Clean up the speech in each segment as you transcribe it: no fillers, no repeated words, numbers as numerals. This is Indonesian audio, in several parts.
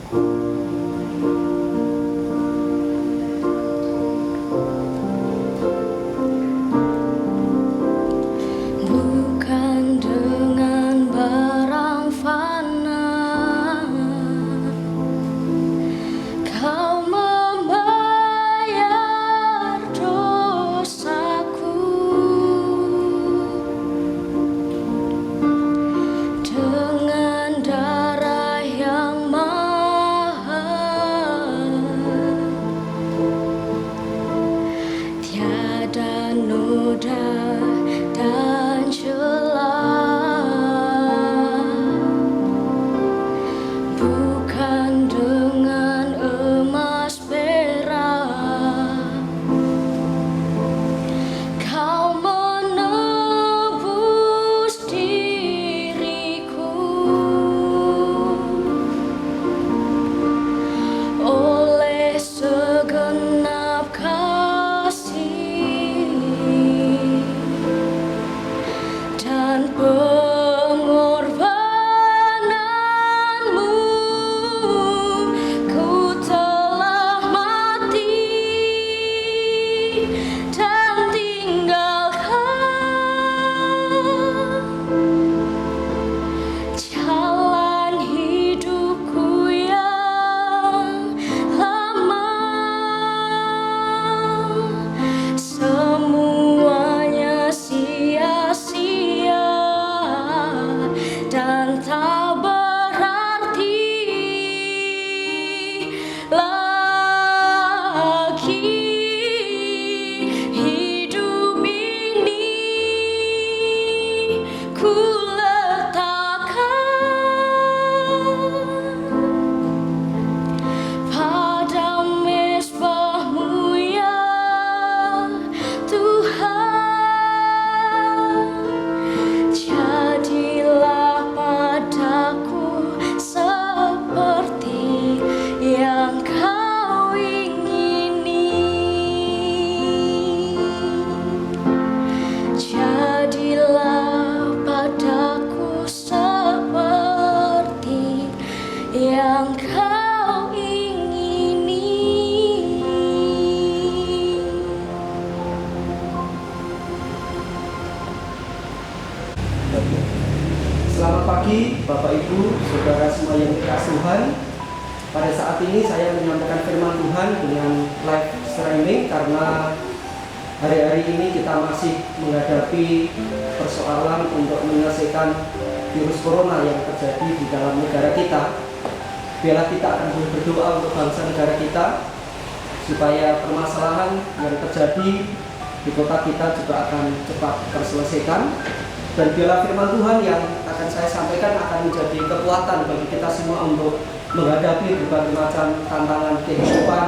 Bukan dengan barang fana Kau membayar dosaku, dengan darah yang mahal, tiada noda dan celah. Bukan dengan emas perak Kau menebus diriku, oleh segenap kasih dan pengorbananmu, ku telah mati dan tinggalkan jalan hidupku yang lama. Semuanya sia-sia dan tak berarti lagi. Hidup ini ku letakkan pada mezbah-Mu ya Tuhan. Jadilah padaku seperti yang Kau ingini. Jadilah padaku seperti yang Kau ingini. Selamat pagi Bapak Ibu, Saudara semua yang dikasihi Tuhan. Pada saat ini saya menyampaikan firman Tuhan dengan live streaming karena hari-hari ini kita masih menghadapi persoalan untuk menyelesaikan virus corona yang terjadi di dalam negara kita. Biarlah kita akan berdoa untuk bangsa negara kita supaya permasalahan yang terjadi di kota kita juga akan cepat terselesaikan. Dan biarlah firman Tuhan yang akan saya sampaikan akan menjadi kekuatan bagi kita semua untuk menghadapi berbagai macam tantangan kehidupan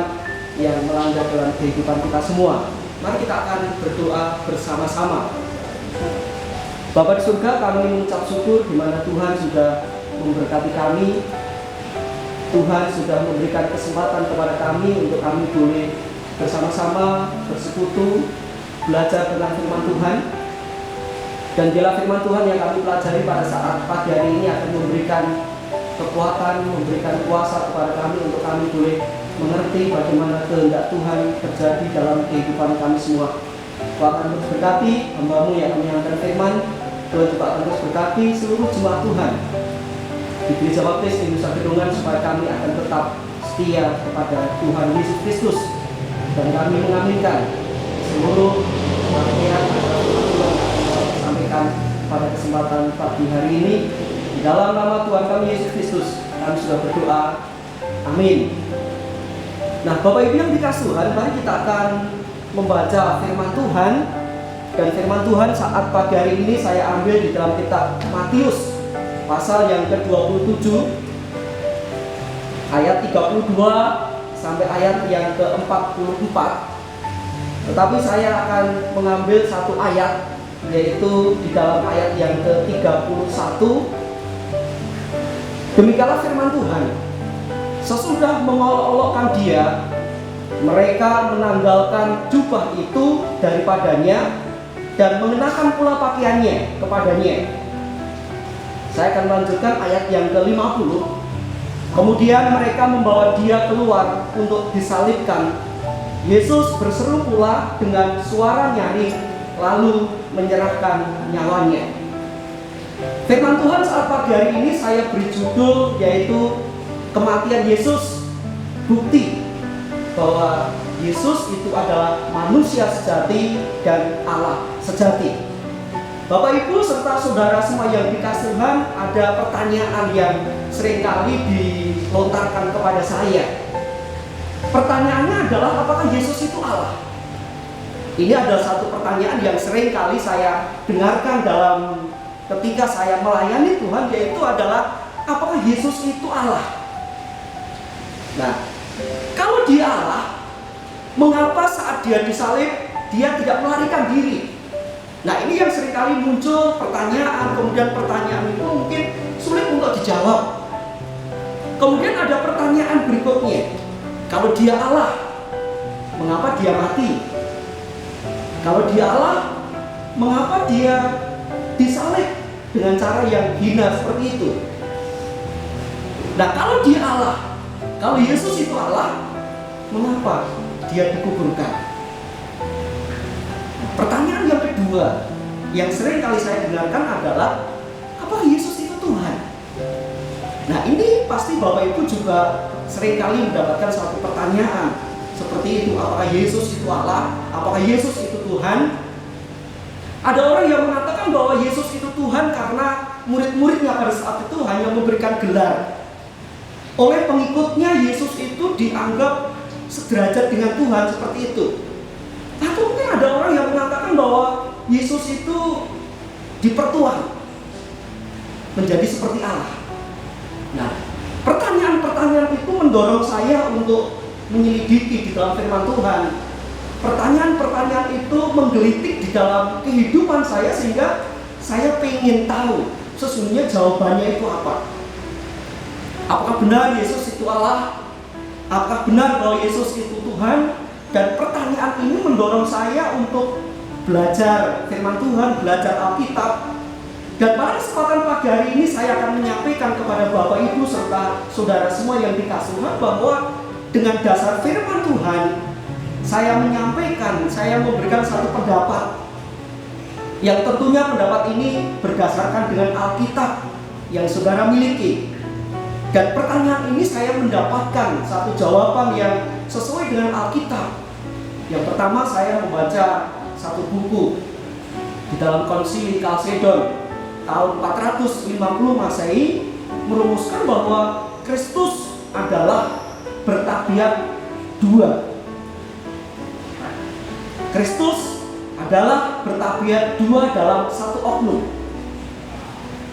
yang melanda dalam kehidupan kita semua. Mari kita akan berdoa bersama-sama. Bapa di surga, kami mengucap syukur di mana Tuhan sudah memberkati kami. Tuhan sudah memberikan kesempatan kepada kami untuk kami boleh bersama-sama bersekutu, belajar tentang firman Tuhan. Dan biarlah firman Tuhan yang kami pelajari pada saat pagi hari ini akan memberikan kekuatan, memberikan kuasa kepada kami untuk kami boleh mengerti bagaimana kehendak Tuhan terjadi dalam kehidupan kami semua. Tuhan akan terus berkati hamba-Mu yang menyampaikan firman. Tuhan juga akan terus berkati seluruh jemaat Tuhan di Gereja Baptis di Nusa Kedongan supaya kami akan tetap setia kepada Tuhan Yesus Kristus. Dan kami mengaminkan seluruh rangkaian sampaikan pada kesempatan pagi hari ini. Di dalam nama Tuhan kami Yesus Kristus kami sudah berdoa. Amin. Nah, Bapak Ibu yang dikasihi Tuhan, mari kita akan membaca firman Tuhan. Dan firman Tuhan saat pagi hari ini saya ambil di dalam kitab Matius pasal yang ke-27 ayat 32 sampai ayat yang ke-44. Tetapi saya akan mengambil satu ayat, yaitu di dalam ayat yang ke-31. Demikianlah firman Tuhan. Sesudah mengolok-olokkan dia, mereka menanggalkan jubah itu daripadanya dan mengenakan pula pakaiannya kepadanya. Saya akan melanjutkan ayat yang ke-50. Kemudian mereka membawa dia keluar untuk disalibkan. Yesus berseru pula dengan suara nyaring, lalu menyerahkan nyawanya. Firman Tuhan saat pagi hari ini saya beri judul yaitu kematian Yesus, bukti bahwa Yesus itu adalah manusia sejati dan Allah sejati. Bapak Ibu serta saudara semua yang dikasihi Tuhan, ada pertanyaan yang seringkali dilontarkan kepada saya. Pertanyaannya adalah apakah Yesus itu Allah? Ini adalah satu pertanyaan yang seringkali saya dengarkan ketika saya melayani Tuhan, yaitu adalah apakah Yesus itu Allah? Nah, kalau dia Allah, mengapa saat dia disalib dia tidak melarikan diri? Nah, ini yang seringkali muncul pertanyaan, kemudian pertanyaan itu mungkin sulit untuk dijawab. Kemudian ada pertanyaan berikutnya, kalau dia Allah, mengapa dia mati? Kalau dia Allah, mengapa dia disalib dengan cara yang hina seperti itu? Nah, kalau dia Allah, kalau Yesus itu Allah, mengapa dia dikuburkan? Pertanyaan yang kedua yang sering kali saya dengarkan adalah apakah Yesus itu Tuhan? Nah, ini pasti Bapak Ibu juga sering kali mendapatkan satu pertanyaan seperti itu, apakah Yesus itu Allah? Apakah Yesus itu Tuhan? Ada orang yang mengatakan bahwa Yesus itu Tuhan karena murid-muridnya pada saat itu hanya memberikan gelar. Oleh pengikutnya Yesus itu dianggap sederajat dengan Tuhan seperti itu. Atau mungkin ada orang yang mengatakan bahwa Yesus itu dipertuan menjadi seperti Allah. Nah, pertanyaan-pertanyaan itu mendorong saya untuk menyelidiki di dalam firman Tuhan. Pertanyaan-pertanyaan itu menggelitik di dalam kehidupan saya sehingga saya ingin tahu sesungguhnya jawabannya itu apa. Apakah benar Yesus itu Allah? Apakah benar bahwa Yesus itu Tuhan? Dan pertanyaan ini mendorong saya untuk belajar firman Tuhan, belajar Alkitab. Dan pada kesempatan pagi hari ini saya akan menyampaikan kepada Bapak Ibu serta saudara semua yang dikasihi Tuhan bahwa dengan dasar firman Tuhan saya memberikan satu pendapat yang tentunya pendapat ini berdasarkan dengan Alkitab yang saudara miliki. Dan pertanyaan ini saya mendapatkan satu jawaban yang sesuai dengan Alkitab. Yang pertama, saya membaca satu buku di dalam Konsili Kalsedon tahun 450 Masehi merumuskan bahwa Kristus adalah bertabiat dua. Kristus adalah bertabiat dua dalam satu oknum.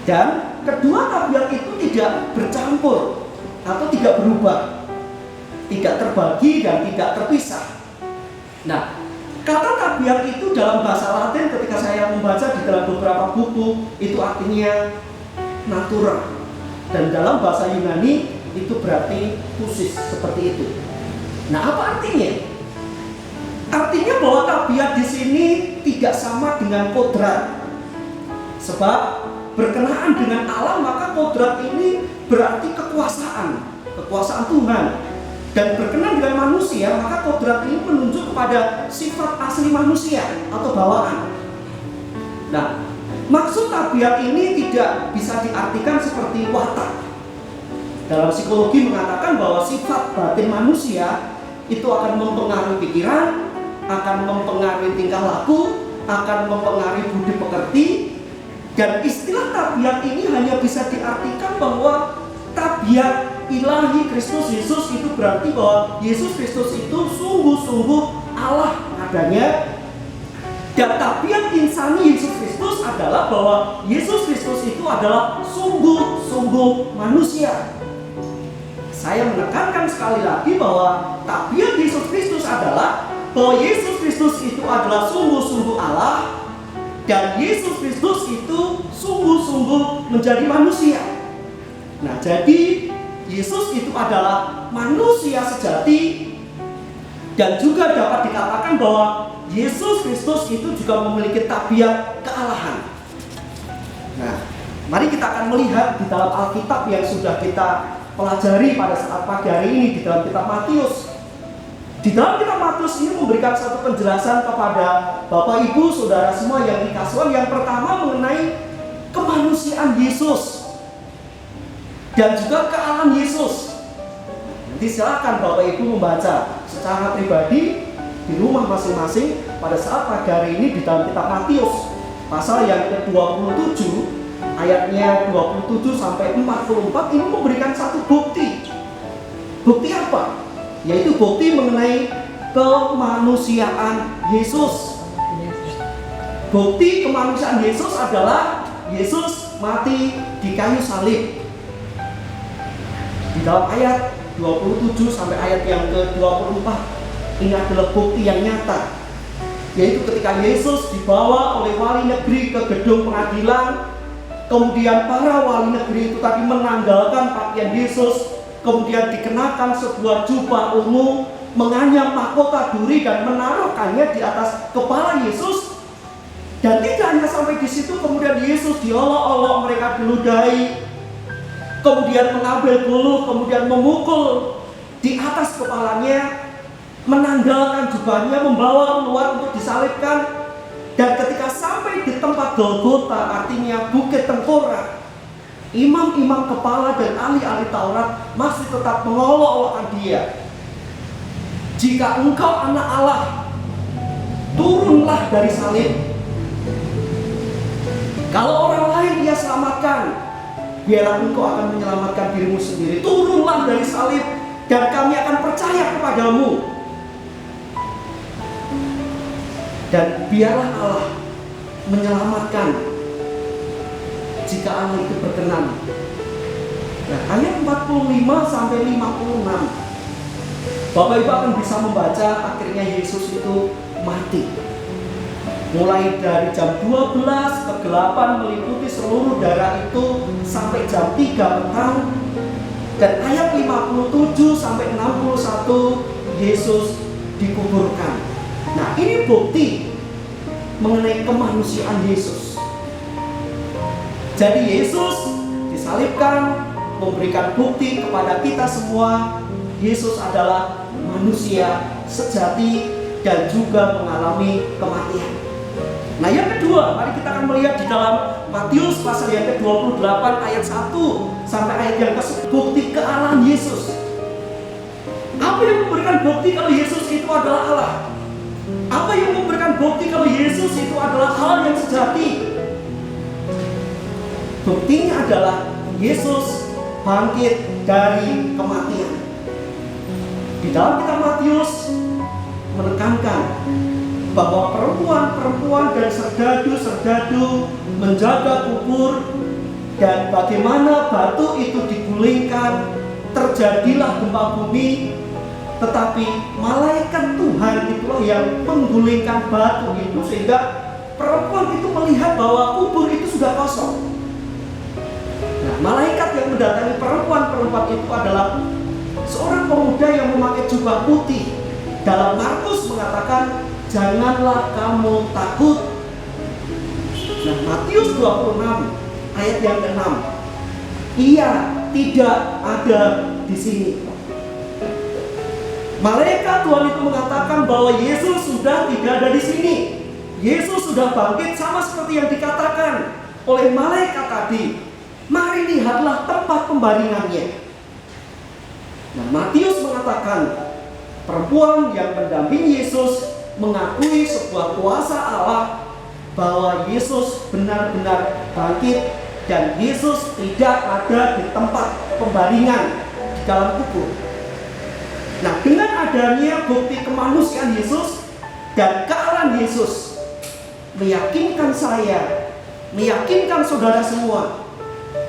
Dan kedua tabiat itu tidak bercampur atau tidak berubah, tidak terbagi dan tidak terpisah. Nah, kata tabiat itu dalam bahasa Latin ketika saya membaca di dalam beberapa buku itu artinya natura, dan dalam bahasa Yunani itu berarti khusus seperti itu. Nah, apa artinya? Artinya bahwa tabiat di sini tidak sama dengan kodrat. Sebab berkenaan dengan Allah, maka kodrat ini berarti kekuasaan Tuhan. Dan berkenaan dengan manusia, maka kodrat ini menunjuk kepada sifat asli manusia atau bawaan. Nah, maksud tabiat ini tidak bisa diartikan seperti watak. Dalam psikologi mengatakan bahwa sifat batin manusia itu akan mempengaruhi pikiran, akan mempengaruhi tingkah laku, akan mempengaruhi budi pekerti. Dan istilah tabiat ini hanya bisa diartikan bahwa tabiat ilahi Kristus Yesus itu berarti bahwa Yesus Kristus itu sungguh-sungguh Allah adanya. Dan tabiat insani Yesus Kristus adalah bahwa Yesus Kristus itu adalah sungguh-sungguh manusia. Saya menekankan sekali lagi bahwa tabiat Yesus Kristus adalah bahwa Yesus Kristus itu adalah sungguh-sungguh Allah. Dan Yesus Kristus itu sungguh-sungguh menjadi manusia. Nah, jadi Yesus itu adalah manusia sejati. Dan juga dapat dikatakan bahwa Yesus Kristus itu juga memiliki tabiat kealahan. Nah, mari kita akan melihat di dalam Alkitab yang sudah kita pelajari pada saat pagi hari ini di dalam kitab Matius. Di dalam kitab Matius ini memberikan satu penjelasan kepada Bapak Ibu Saudara semua yang dikasih Tuhan. Yang pertama mengenai kemanusiaan Yesus dan juga kealahan Yesus. Nanti silakan Bapak Ibu membaca secara pribadi di rumah masing-masing pada saat pagi hari ini di dalam kitab Matius pasal yang ke-27 ayatnya 27 sampai 44 ini memberikan satu bukti. Bukti apa? Yaitu bukti mengenai kemanusiaan Yesus. Bukti kemanusiaan Yesus adalah Yesus mati di kayu salib. Di dalam ayat 27 sampai ayat yang ke-24 ini adalah bukti yang nyata, yaitu ketika Yesus dibawa oleh wali negeri ke gedung pengadilan, kemudian para wali negeri itu tadi menanggalkan pakaian Yesus, kemudian dikenakan sebuah jubah ungu, menganyam mahkota duri dan menaruhkannya di atas kepala Yesus. Dan tidak hanya sampai di situ, kemudian Yesus diolok-olok, mereka diludahi, kemudian mengambil bulu, kemudian memukul di atas kepalanya, menanggalkan jubahnya, membawa keluar untuk disalibkan. Dan ketika sampai di tempat Golgota, artinya bukit tengkorak, imam-imam kepala dan ahli-ahli Taurat masih tetap mengolok-olokkan dia. Jika engkau anak Allah, turunlah dari salib. Kalau orang lain dia selamatkan, biarlah engkau akan menyelamatkan dirimu sendiri. Turunlah dari salib dan kami akan percaya kepadamu. Dan biarlah Allah menyelamatkan jika Allah itu berkenan. Nah, ayat 45 sampai 56. Bapak Ibu akan bisa membaca akhirnya Yesus itu mati. Mulai dari jam 12 kegelapan meliputi seluruh daerah itu sampai jam 3 petang. Dan ayat 57 sampai 61 Yesus dikuburkan. Nah, ini bukti mengenai kemanusiaan Yesus. Jadi Yesus disalibkan, memberikan bukti kepada kita semua Yesus adalah manusia sejati dan juga mengalami kematian. Nah, yang kedua, mari kita akan melihat di dalam Matius pasal yang ke-28 ayat 1 sampai ayat yang ke-10, bukti kealahan Yesus. Apa yang memberikan bukti kalau Yesus itu adalah Allah? Apa yang memberikan bukti kalau Yesus itu adalah hal yang sejati? Buktinya adalah Yesus bangkit dari kematian. Di dalam kitab Matius menekankan bahwa perempuan-perempuan dan serdadu-serdadu menjaga kubur, dan bagaimana batu itu digulingkan, terjadilah gempa bumi. Tetapi malaikat Tuhan itulah yang menggulingkan batu itu, sehingga perempuan itu melihat bahwa kubur itu sudah kosong. Nah, malaikat yang mendatangi perempuan-perempuan itu adalah seorang pemuda yang memakai jubah putih. Dalam Markus mengatakan, janganlah kamu takut. Nah, Matius 26 ayat yang ke-6, ia tidak ada di sini. Malaikat Tuhan itu mengatakan bahwa Yesus sudah tidak ada di sini. Yesus sudah bangkit sama seperti yang dikatakan oleh malaikat tadi. Mari lihatlah tempat pembaringannya. Nah, Matius mengatakan perempuan yang mendampingi Yesus mengakui sebuah kuasa Allah bahwa Yesus benar-benar bangkit dan Yesus tidak ada di tempat pembaringan di dalam kubur. Nah, dengan adanya bukti kemanusiaan Yesus dan kealahan Yesus, meyakinkan saya, meyakinkan saudara semua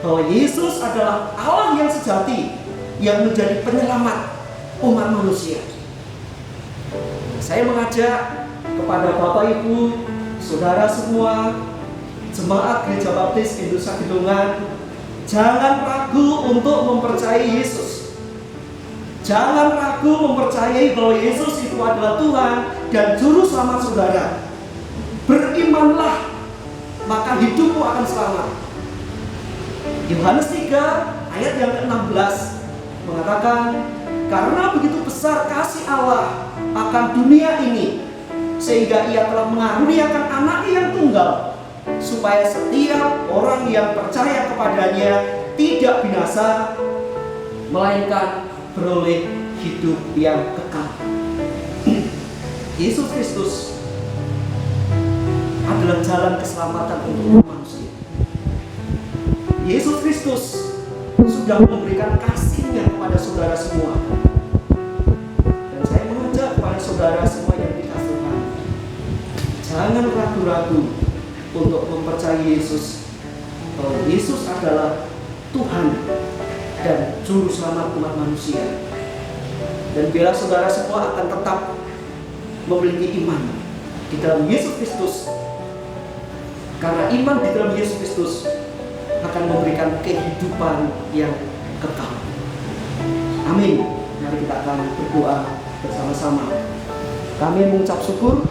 bahwa Yesus adalah Allah yang sejati yang menjadi penyelamat umat manusia. Saya mengajak kepada Bapak Ibu, saudara semua, jemaat Gereja Baptis Indonesia Gedongan, jangan ragu untuk mempercayai Yesus. Jangan ragu mempercayai bahwa Yesus itu adalah Tuhan dan Juru Selamat saudara. Berimanlah, maka hidupmu akan selamat. Yohanes 3 ayat yang ke-16 mengatakan, karena begitu besar kasih Allah akan dunia ini, sehingga ia telah mengaruniakan anaknya yang tunggal, supaya setiap orang yang percaya kepadanya tidak binasa, melainkan beroleh hidup yang kekal. Yesus Kristus adalah jalan keselamatan untuk manusia. Yesus Kristus sudah memberikan kasih-Nya kepada saudara semua. Dan saya mengajak kepada saudara semua yang dikasihi Tuhan, jangan ragu-ragu untuk mempercayai Yesus, bahwa Yesus adalah Tuhan dan Juru Selamat umat manusia. Dan bila saudara semua akan tetap memiliki iman di dalam Yesus Kristus, karena iman di dalam Yesus Kristus akan memberikan kehidupan yang kekal. Amin. Mari kita akan berdoa bersama-sama. Kami mengucap syukur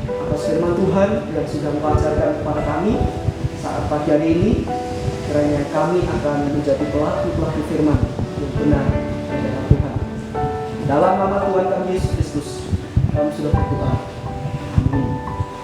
atas firman Tuhan yang sudah mengajarkan kepada kami saat pagi hari ini. Kiranya kami akan menjadi pelaku-pelaku firman yang benar di dalam Tuhan. Dalam nama Tuhan kami Yesus Kristus, kami sudah berdoa.